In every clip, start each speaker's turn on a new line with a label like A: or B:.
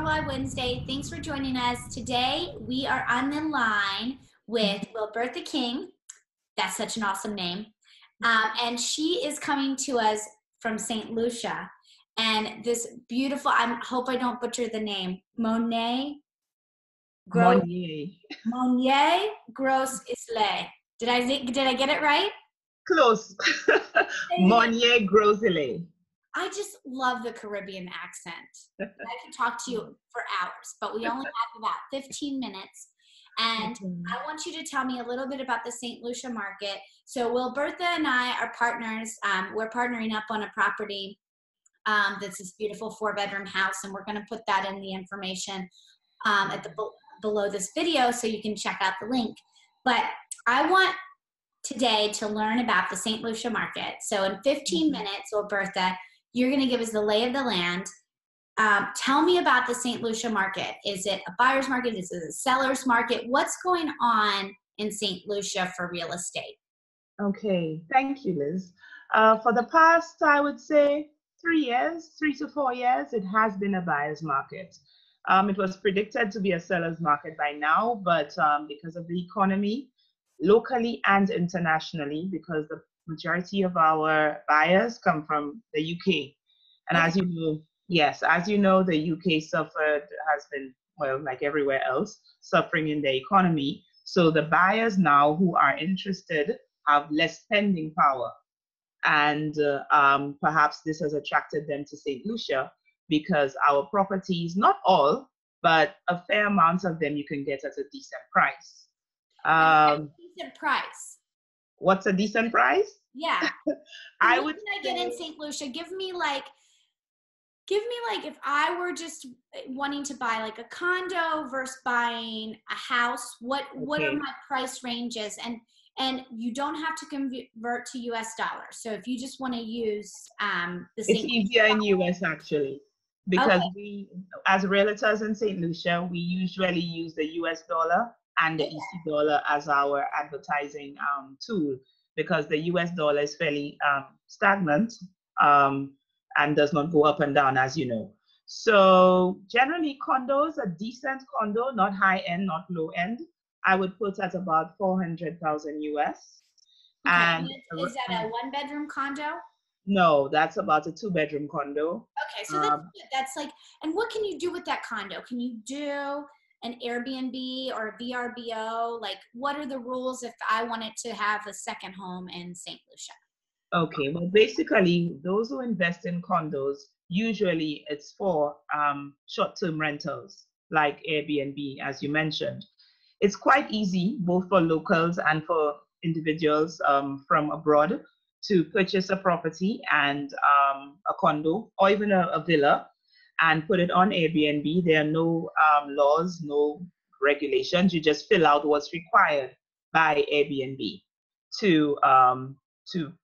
A: Carnival Wednesday. Thanks for joining us. Today, we are on the line with Wilbertha King. That's such an awesome name. And she is coming to us from St. Lucia. And this beautiful, I hope I don't butcher the name, Monnier Gros Islet. Did I get it right?
B: Close. Monnier Gros Islet.
A: I just love the Caribbean accent. I could talk to you for hours, but we only have about 15 minutes. And I want you to tell me a little bit about the St. Lucia market. So Wilbertha and I are partners. We're partnering up on a property that's this beautiful 4-bedroom house, and we're going to put that in the information at the below this video so you can check out the link. But I want today to learn about the St. Lucia market. So in 15 minutes, Wilbertha, you're going to give us the lay of the land. Tell me about the St. Lucia market. Is it a buyer's market? Is it a seller's market? What's going on in St. Lucia for real estate?
B: Okay, thank you, Liz. For the past, I would say, 3 to 4 years, it has been a buyer's market. It was predicted to be a seller's market by now, but because of the economy, locally and internationally, because the majority of our buyers come from the UK. And as you know, yes, as you know, the UK has been, well, like everywhere else, suffering in the economy. So the buyers now who are interested have less spending power. And perhaps this has attracted them to St. Lucia because our properties, not all, but a fair amount of them you can get at a decent price.
A: Decent price.
B: What's a decent price?
A: Yeah.
B: I
A: what
B: would
A: can I get in St. Lucia? Give me like if I were just wanting to buy like a condo versus buying a house, what are my price ranges? And you don't have to convert to US dollars. So if you just want to use the St.
B: It's easier in US actually. Because we, as realtors in St. Lucia, we usually use the US dollar and the EC dollar as our advertising tool, because the US dollar is fairly stagnant and does not go up and down, as you know. So generally condos, a decent condo, not high end, not low end, I would put at about 400,000 US.
A: Okay.
B: And
A: is that a 1-bedroom condo?
B: No, that's about a 2-bedroom condo.
A: Okay, so that's like, and what can you do with that condo? Can you do an Airbnb or a VRBO? Like, what are the rules if I wanted to have a second home in St. Lucia?
B: Okay, well, basically, those who invest in condos, usually it's for short-term rentals, like Airbnb, as you mentioned. It's quite easy, both for locals and for individuals from abroad, to purchase a property and a condo or even a villa and put it on Airbnb. There are no laws, no regulations. You just fill out what's required by Airbnb to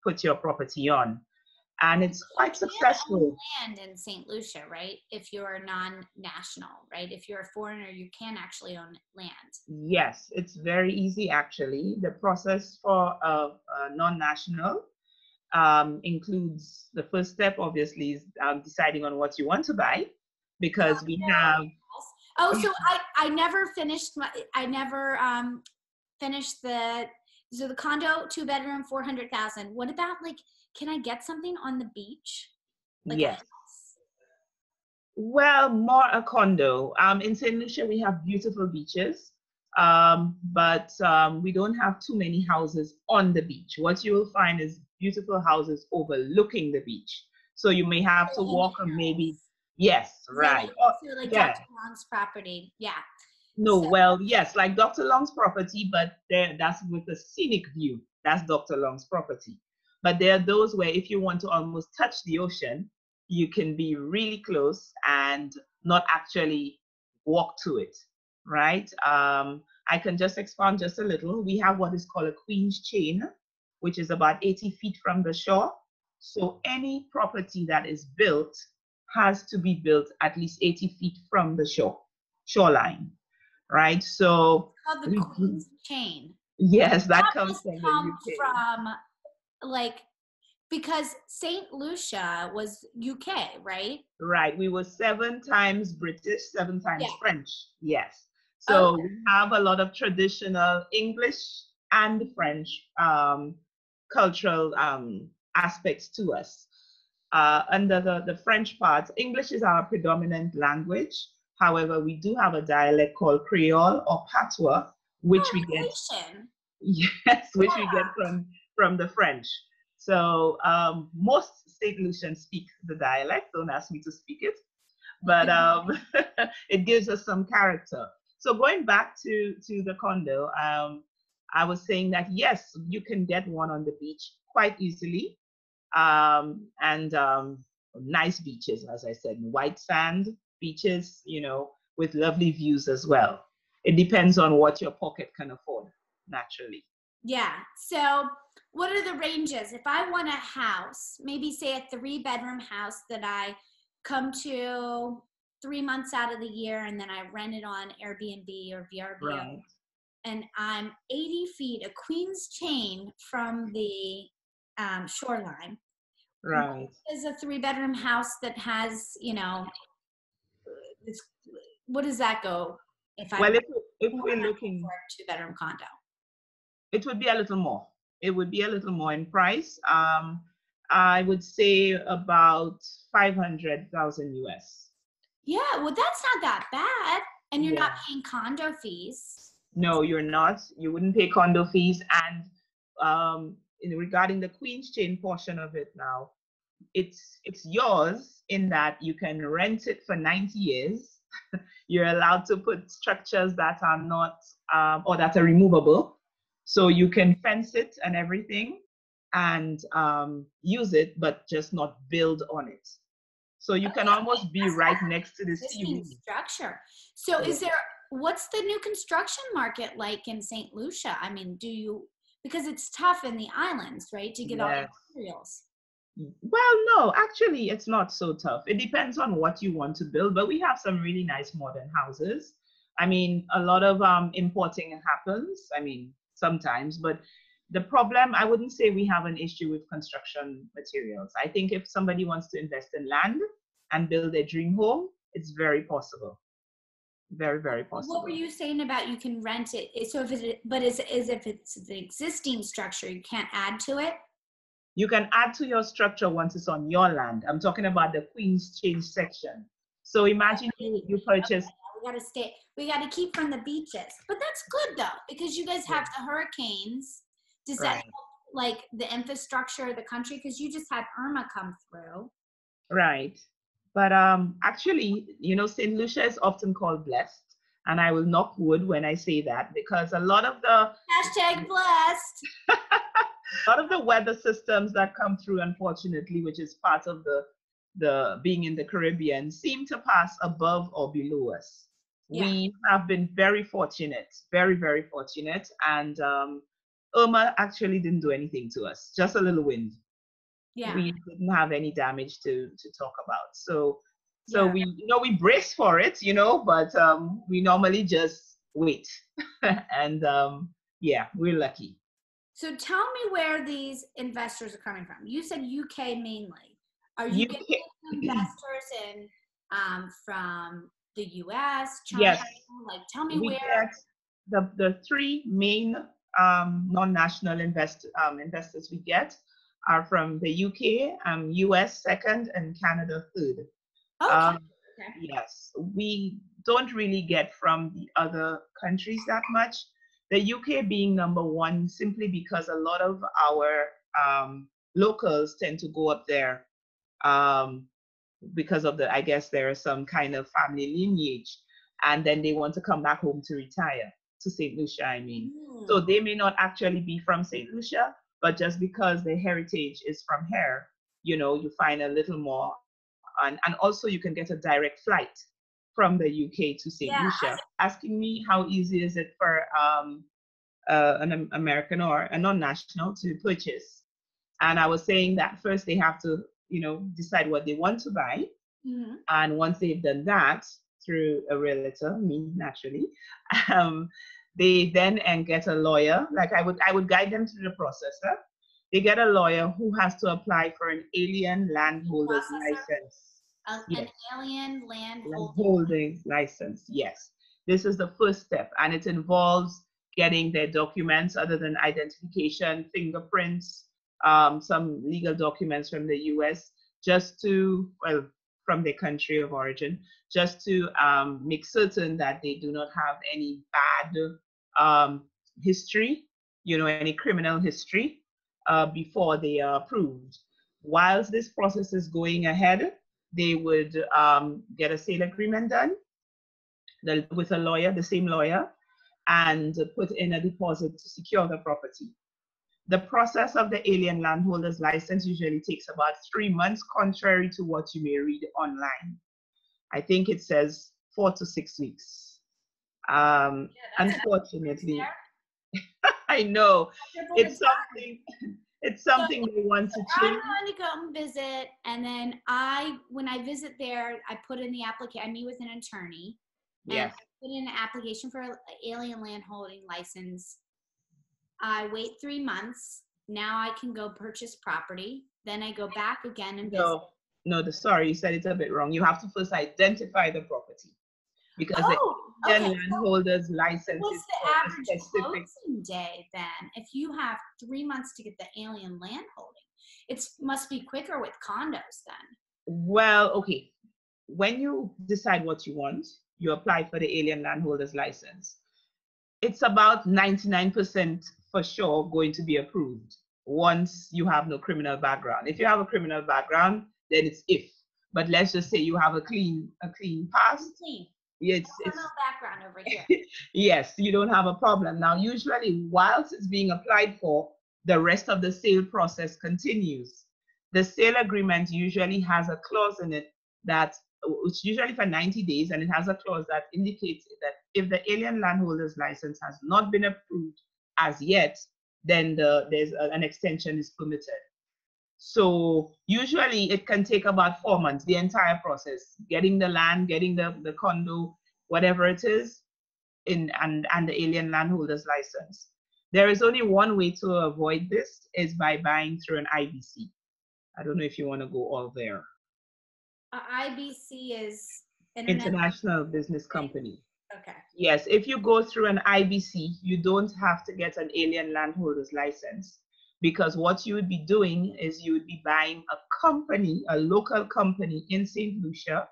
B: put your property on. And it's quite successful.
A: Land in St. Lucia, right? If you're non-national, right? If you're a foreigner, you can actually own land.
B: Yes, it's very easy actually. The process for a non-national includes, the first step obviously is deciding on what you want to buy, because we have.
A: Oh, so I never finished so the condo, 2-bedroom, 400,000. What about, like, can I get something on the beach? Like
B: yes. Well, more a condo. In St. Lucia, we have beautiful beaches, but we don't have too many houses on the beach. What you will find is beautiful houses overlooking the beach. So you may have to walk maybe. Yes, right.
A: So like Dr. Long's property. Yeah.
B: No, well, yes, like Dr. Long's property, but that's with a scenic view. That's Dr. Long's property. But there are those where if you want to almost touch the ocean, you can be really close and not actually walk to it, right? I can just expand just a little. We have what is called a Queen's Chain, which is about 80 feet from the shore. So any property that is built has to be built at least 80 feet from the shoreline, right? So
A: it's called the Queen's Chain.
B: Yes, that comes from the UK.
A: From, like, because St. Lucia was UK, right?
B: Right. We were 7 times British, 7 times
A: Yeah.
B: French. Yes.
A: Okay.
B: So we have a lot of traditional English and French cultural aspects to us. Under the French part, English is our predominant language. However, we do have a dialect called Creole or Patois, which we get,
A: Relation.
B: yes, which we get
A: Yeah.
B: from the French. So most St. Lucians speak the dialect. Don't ask me to speak it, but it gives us some character. So going back to the condo, I was saying that yes, you can get one on the beach quite easily, and nice beaches, as I said, white sand beaches, with lovely views as well. It depends on what your pocket can afford, naturally.
A: Yeah. So, what are the ranges? If I want a house, maybe say a 3-bedroom house that I come to 3 months out of the year and then I rent it on Airbnb or VRBO,
B: Right.
A: and I'm 80 feet, a queen's chain from the shoreline.
B: Right.
A: What is a 3-bedroom house that has, it's, what does that go if I'm
B: Well, if
A: more
B: we're
A: than
B: looking,
A: for a 2-bedroom condo?
B: it would be a little more. It would be a little more in price. I would say about 500,000 US.
A: Yeah, well, that's not that bad. And you're not
B: Yeah.
A: paying condo fees.
B: No, you're not. You wouldn't pay condo fees. And regarding the Queen's Chain portion of it now, it's yours in that you can rent it for 90 years. You're allowed to put structures that are not or that are removable. So you can fence it and everything and use it, but just not build on it. So you can almost be right next to the
A: Existing
B: sea.
A: structure. So
B: Yeah.
A: what's the new construction market like in St. Lucia? I mean, because it's tough in the islands, right, to get all the
B: Yes.
A: materials.
B: Well, no, actually, it's not so tough. It depends on what you want to build, but we have some really nice modern houses. I mean, a lot of importing happens. I mean, sometimes, but the problem, I wouldn't say we have an issue with construction materials. I think if somebody wants to invest in land and build a dream home, it's very possible. Very, very
A: What were
B: possible.
A: you saying about you can rent it? So if it's the existing structure, you can't add to it?
B: You can add to your structure once it's on your land. I'm talking about the Queen's Change section. So imagine you purchase.
A: We gotta keep from the beaches. But that's good though, because you guys have the hurricanes. Does that
B: Right.
A: help, like, the infrastructure of the country? Because you just had Irma come through.
B: Right. But actually, St. Lucia is often called blessed. And I will knock wood when I say that because a lot of the
A: #blessed.
B: weather systems that come through, unfortunately, which is part of the being in the Caribbean, seem to pass above or below us.
A: Yeah.
B: We have been very fortunate, very, very fortunate. And Irma actually didn't do anything to us, just a little wind.
A: Yeah.
B: We didn't have any damage to talk about. So
A: Yeah.
B: we brace for it, but we normally just wait. And yeah, we're lucky.
A: So tell me where these investors are coming from. You said UK mainly. Are you getting investors in from the US, China?
B: Yes.
A: Like, tell me
B: We
A: where.
B: get the three main non-national investors we get are from the UK, US second, and Canada third.
A: Okay.
B: Yes, we don't really get from the other countries that much. The UK being number one simply because a lot of our locals tend to go up there because of I guess there is some kind of family lineage, and then they want to come back home to retire to St. Lucia, I mean. So they may not actually be from St. Lucia, but just because their heritage is from here, you find a little more. And also you can get a direct flight from the UK to St. Lucia. Asking me how easy is it for an American or a non-national to purchase. And I was saying that first they have to, decide what they want to buy.
A: Mm-hmm.
B: And once they've done that through a realtor, me naturally, they then get a lawyer. Like I would guide them through the process. they get a lawyer who has to apply for an alien landholder's
A: Processor?
B: license.
A: An
B: Yes,
A: alien land holding.
B: landholding license. Yes, this is the first step, and it involves getting their documents other than identification, fingerprints, some legal documents from the U.S. just to, well, from their country of origin, just to make certain that they do not have any bad history, any criminal history before they are approved. Whilst this process is going ahead, they would get a sale agreement done with a lawyer, the same lawyer, and put in a deposit to secure the property. The process of the alien landholder's license usually takes about 3 months, contrary to what you may read online. I think it says 4 to 6 weeks. Unfortunately, I know it's something. It's something they want to
A: I'm
B: change.
A: going to go and visit, and then when I visit there, I put in the application. I meet with an attorney, and
B: Yes.
A: I put in an application for an alien land holding license. I wait 3 months. Now I can go purchase property. Then I go back again and visit.
B: Sorry, you said it a bit wrong. You have to first identify the property because the alien landholder's license
A: what's
B: is
A: the
B: for
A: average
B: a specific
A: closing day then? If you have 3 months to get the alien land holding, it must be quicker with condos then.
B: Well, okay. When you decide what you want, you apply for the alien landholder's license. It's about 99% for sure going to be approved once you have no criminal background. If you have a criminal background, then it's if. But let's just say you have a clean past.
A: Clean.
B: It's
A: no background over here.
B: Yes, you don't have a problem. Now, usually, whilst it's being applied for, the rest of the sale process continues. The sale agreement usually has a clause in it that, it's usually for 90 days, and it has a clause that indicates that if the alien landholder's license has not been approved as yet, then there's an extension is permitted. So usually it can take about 4 months, the entire process, getting the land, getting the condo, whatever it is, and the alien landholder's license. There is only one way to avoid this, is by buying through an IBC. I don't know if you want to go all there.
A: IBC is
B: International Business Company.
A: Okay.
B: Yes, if you go through an IBC, you don't have to get an alien landholder's license, because what you would be doing is you would be buying a company, a local company in St. Lucia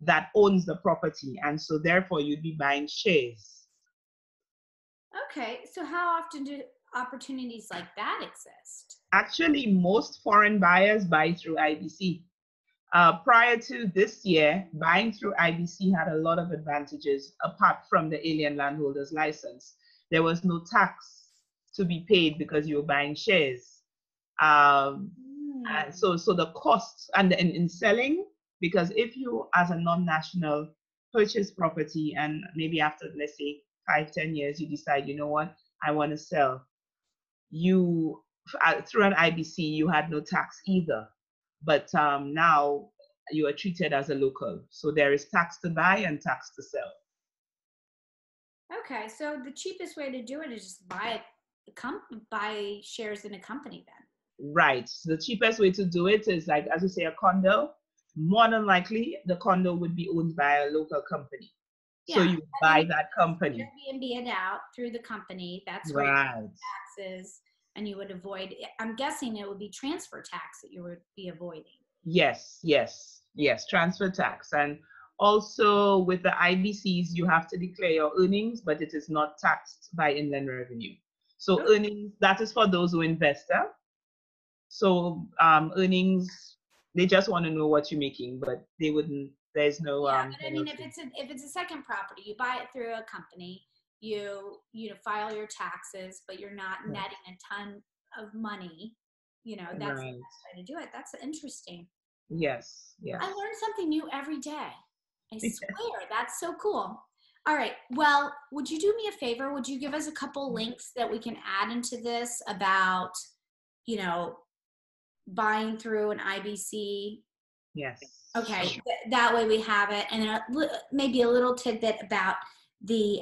B: that owns the property, and so therefore you'd be buying shares.
A: Okay, so how often do opportunities like that exist?
B: Actually, most foreign buyers buy through IBC. Prior to this year, buying through IBC had a lot of advantages apart from the alien landholder's license. There was no tax to be paid because you were buying shares. And so the costs and in selling, because if you as a non-national purchase property and maybe after, let's say, 5-10 years, you decide, you know what, I want to sell, you through an IBC, you had no tax either. But now you are treated as a local. So there is tax to buy and tax to sell.
A: Okay, so the cheapest way to do it is just buy shares in a company then.
B: Right. So the cheapest way to do it is, like, as you say, a condo. More than likely, the condo would be owned by a local company. Yeah. So you buy that company.
A: Airbnb it out through the company. That's where you pay taxes, and you would avoid, I'm guessing it would be transfer tax that you would be avoiding.
B: Yes, transfer tax. And also with the IBCs, you have to declare your earnings, but it is not taxed by Inland Revenue. So earnings, that is for those who invest. So earnings, they just want to know what you're making, but they wouldn't, there's no...
A: but I mean, if it's a second property, you buy it through a company, you file your taxes, but you're not netting a ton of money. That's the best way to do it. That's interesting.
B: Yes.
A: I learn something new every day. I swear, that's so cool. All right. Well, would you do me a favor? Would you give us a couple links that we can add into this about, buying through an IBC?
B: Yes.
A: Okay. Sure. That way we have it. And then maybe a little tidbit about the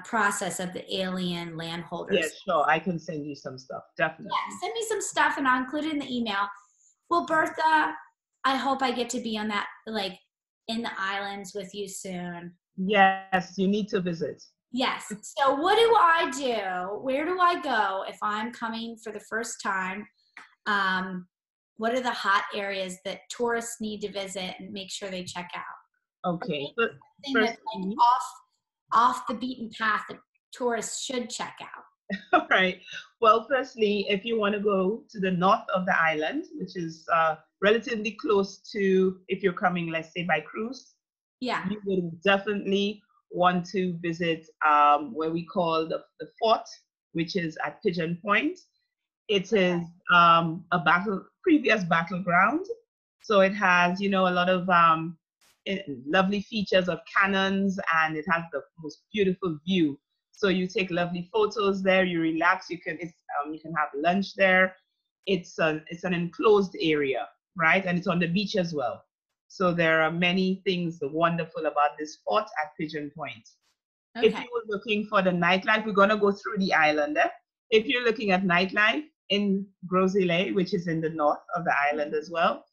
A: process of the alien landholders.
B: Yeah, sure. I can send you some stuff. Definitely.
A: Yeah, send me some stuff and I'll include it in the email. Well, Bertha, I hope I get to be on that, like, in the islands with you soon.
B: Yes, you need to visit.
A: Yes. So what do I do? Where do I go if I'm coming for the first time? What are the hot areas that tourists need to visit and make sure they check out?
B: Okay.
A: Thing that's like off the beaten path that tourists should check out.
B: All right. Well, firstly, if you want to go to the north of the island, which is relatively close to, if you're coming, let's say, by cruise,
A: yeah,
B: you would definitely want to visit where we call the fort, which is at Pigeon Point. It is a previous battleground. So it has, you know, a lot of lovely features of cannons, and it has the most beautiful view. So you take lovely photos there, you relax, you can have lunch there. It's an enclosed area, right? And it's on the beach as well. So there are many things wonderful about this fort at Pigeon Point. Okay. If you were looking for the nightlife, we're going to go through the island. If you're looking at nightlife in Gros-Islet, which is in the north of the island as well,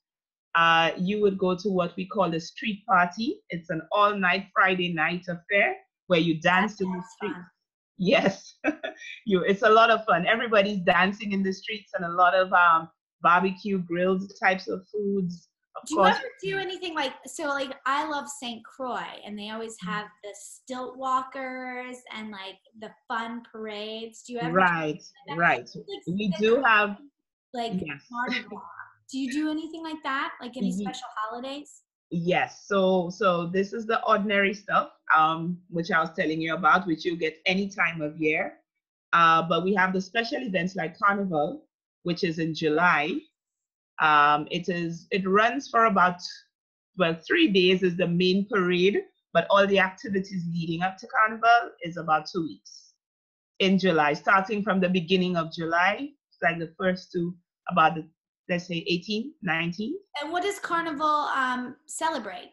B: you would go to what we call a street party. It's an all-night Friday night affair where you dance in the street. Fun. Yes, it's a lot of fun. Everybody's dancing in the streets, and a lot of barbecue, grilled types of foods.
A: Do you ever do anything like, so like I love St. Croix, and they always have the stilt walkers and like the fun parades. Do you ever?
B: Right. Like, we do have.
A: Like, yes. Mardi Gras. Do you do anything like that? Like any special holidays?
B: Yes. So this is the ordinary stuff, which I was telling you about, which you get any time of year. But we have the special events like Carnival, which is in July. It runs for about, 3 days is the main parade, but all the activities leading up to Carnival is about 2 weeks in July, starting from the beginning of July, like the first to about the, let's say 18, 19.
A: And what does Carnival celebrate?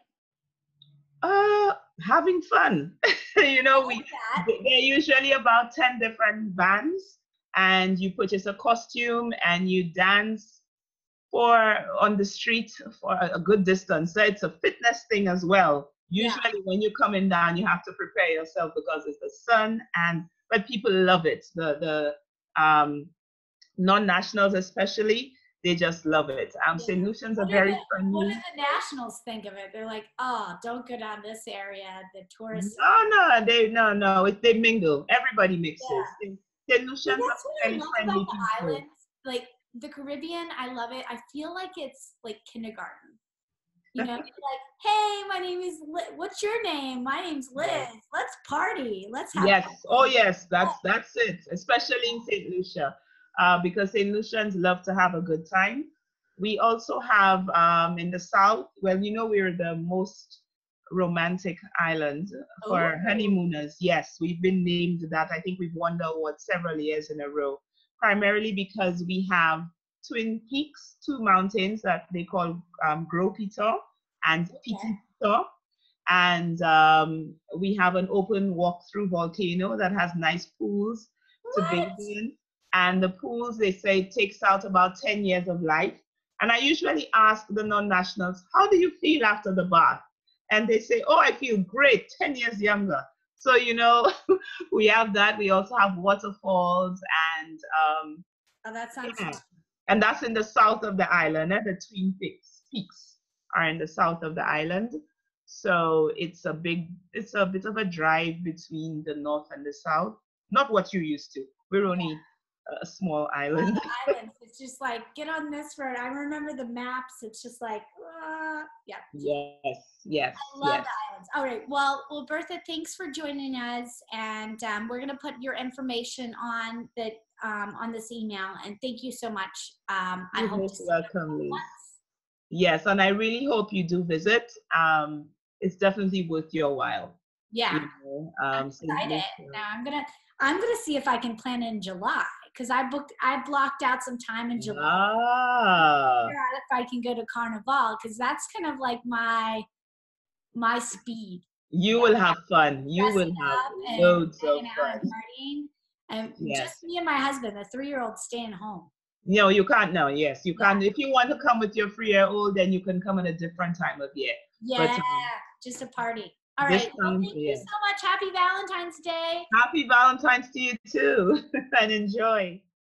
B: Having fun. You know, they're usually about 10 different bands, and you purchase a costume and you dance on the street for a good distance. So it's a fitness thing as well. Usually when you're coming down, you have to prepare yourself because it's the sun, but people love it. The non-nationals especially, they just love it. St. Lucians are very friendly.
A: What do the nationals think of it? They're like, oh, don't go down this area, the tourists.
B: No, they mingle. Everybody mixes. St. Lucians are very friendly people.
A: Islands, like the Caribbean, I love it. I feel like it's like kindergarten. You know, you're like, hey, my name is Liz. What's your name? My name's Liz. Let's party. Let's have
B: fun. Oh yes, that's it. Especially in St. Lucia. Because St. Lucians love to have a good time. We also have in the south, well, you know, we're the most romantic island for honeymooners. Yes, we've been named that. I think we've won the award several years in a row, primarily because we have twin peaks, two mountains that they call Gros Piton and Petit Piton. And we have an open walk-through volcano that has nice pools to bathe in. And the pools, they say, it takes out about 10 years of life. And I usually ask the non-nationals, how do you feel after the bath? And they say, oh, I feel great, 10 years younger. So, you know, we have that. We also have waterfalls and
A: that sounds fun.
B: And that's in the south of the island. The twin peaks are in the south of the island. So it's a bit of a drive between the north and the south. Not what you're used to. We're only a small island.
A: Islands. It's just like, get on this road. I remember the maps. It's just like,
B: Yes.
A: I love the islands. All right. Well, Bertha, thanks for joining us, and we're gonna put your information on this email. And thank you so much.
B: You're most welcome, Liz. Yes, and I really hope you do visit. It's definitely worth your while.
A: Yeah.
B: You know,
A: I'm excited. Now I'm gonna see if I can plan in July, because I blocked out some time in July. Figure out if I can go to Carnival, because that's kind of like my speed.
B: You will have fun. You will
A: Dressing
B: have
A: up and
B: loads of
A: hanging out and
B: fun.
A: partying. And just
B: Yes.
A: me and my husband, the 3-year-old staying home.
B: No, you can't now. Yes, you
A: Yeah.
B: can't. If you want to come with your 3-year-old, then you can come at a different time of year.
A: Yeah,
B: But
A: just a party. All
B: this
A: right. Well,
B: time,
A: thank you
B: yes.
A: so much. Happy Valentine's Day.
B: Happy Valentine's to you too, and enjoy.